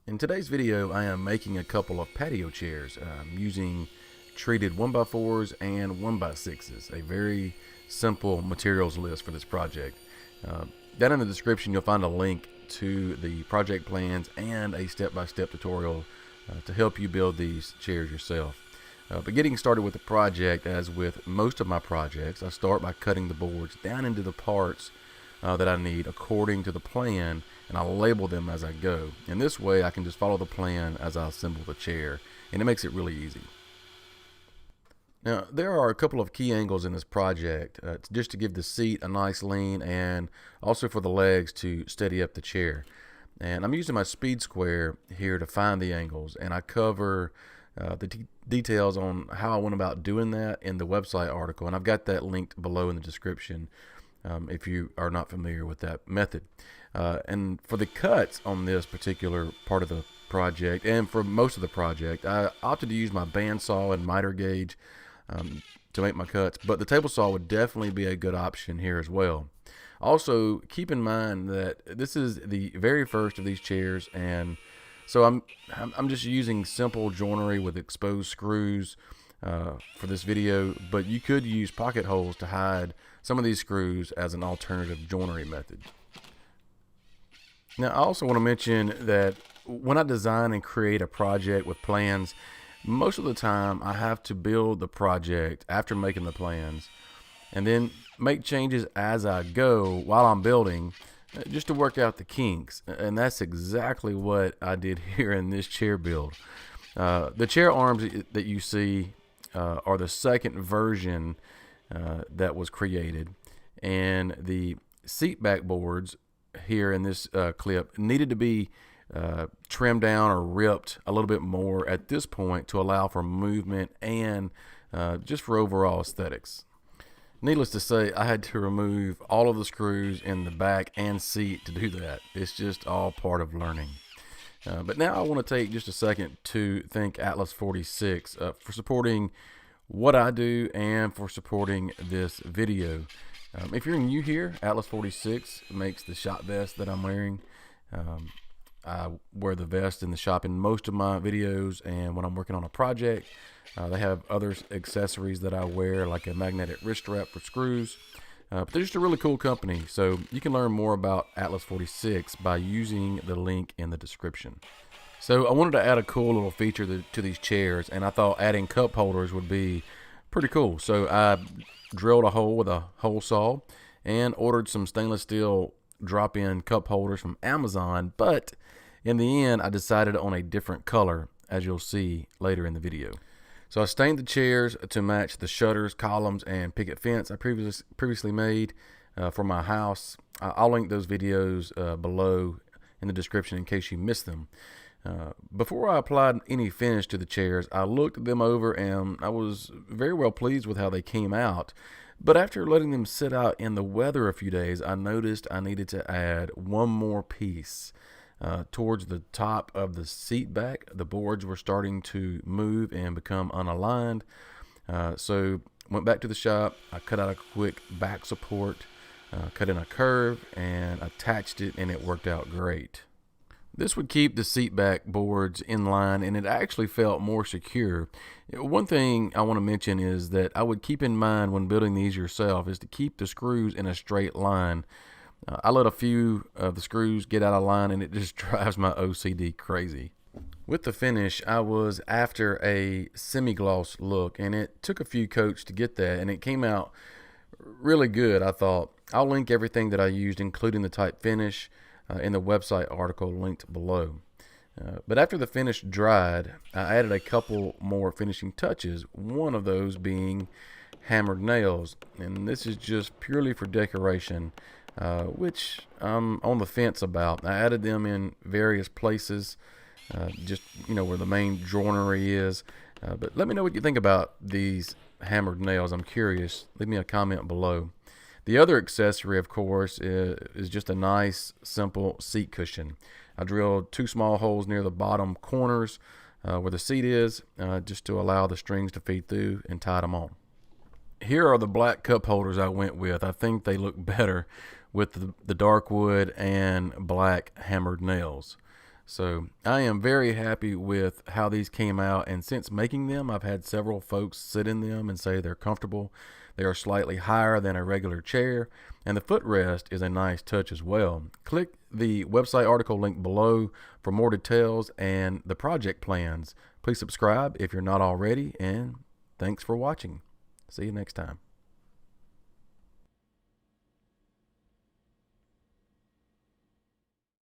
In today's video, I am making a couple of patio chairs using treated 1x4s and 1x6s, a very simple materials list for this project. Down in the description, you'll find a link to the project plans and a step-by-step tutorial to help you build these chairs yourself. But getting started with the project, as with most of my projects, I start by cutting the boards down into the parts that I need according to the plan, and I'll label them as I go. And this way I can just follow the plan as I assemble the chair, and it makes it really easy. Now, there are a couple of key angles in this project, just to give the seat a nice lean and also for the legs to steady up the chair. And I'm using my speed square here to find the angles, and I cover the details on how I went about doing that in the website article, and I've got that linked below in the description if you are not familiar with that method. And for the cuts on this particular part of the project, and for most of the project, I opted to use my bandsaw and miter gauge to make my cuts, but the table saw would definitely be a good option here as well. Also, keep in mind that this is the very first of these chairs, and so I'm just using simple joinery with exposed screws for this video, but you could use pocket holes to hide some of these screws as an alternative joinery method. Now, I also want to mention that when I design and create a project with plans, most of the time I have to build the project after making the plans and then make changes as I go while I'm building, just to work out the kinks. And that's exactly what I did here in this chair build. The chair arms that you see are the second version that was created, and the seat back boards here in this clip needed to be trimmed down or ripped a little bit more at this point to allow for movement and just for overall aesthetics. Needless to say, I had to remove all of the screws in the back and seat to do that. It's just all part of learning. But now I want to take just a second to thank Atlas 46 for supporting what I do and for supporting this video. If you're new here, Atlas 46 makes the shop vest that I'm wearing. I wear the vest in the shop in most of my videos, and when I'm working on a project, they have other accessories that I wear, like a magnetic wrist strap for screws. But they're just a really cool company, so you can learn more about Atlas 46 by using the link in the description. So I wanted to add a cool little feature to these chairs, and I thought adding cup holders would be pretty cool. So I drilled a hole with a hole saw and ordered some stainless steel drop-in cup holders from Amazon, but in the end I decided on a different color, as you'll see later in the video. So I stained the chairs to match the shutters, columns, and picket fence I previously made for my house. I'll link those videos below in the description in case you missed them. Before I applied any finish to the chairs, I looked them over and I was very well pleased with how they came out. But after letting them sit out in the weather a few days, I noticed I needed to add one more piece. Towards the top of the seat back, the boards were starting to move and become unaligned. So went back to the shop, I cut out a quick back support, cut in a curve, and attached it, and it worked out great. This would keep the seat back boards in line, and it actually felt more secure. One thing I want to mention is that I would keep in mind when building these yourself is to keep the screws in a straight line. I let a few of the screws get out of line, and it just drives my OCD crazy. With the finish, I was after a semi-gloss look, and it took a few coats to get that, and it came out really good, I thought. I'll link everything that I used, including the type finish, in the website article linked below. But after the finish dried, I added a couple more finishing touches, one of those being hammered nails, and this is just purely for decoration, which I'm on the fence about. I added them in various places, just where the main joinery is, but let me know what you think about these hammered nails. I'm curious. Leave me a comment below. The other accessory, of course, is just a nice, simple seat cushion. I drilled 2 small holes near the bottom corners where the seat is, just to allow the strings to feed through, and tied them on. Here are the black cup holders I went with. I think they look better with the dark wood and black hammered nails. So I am very happy with how these came out, and since making them, I've had several folks sit in them and say they're comfortable. They are slightly higher than a regular chair, and the footrest is a nice touch as well. Click the website article link below for more details and the project plans. Please subscribe if you're not already, and thanks for watching. See you next time.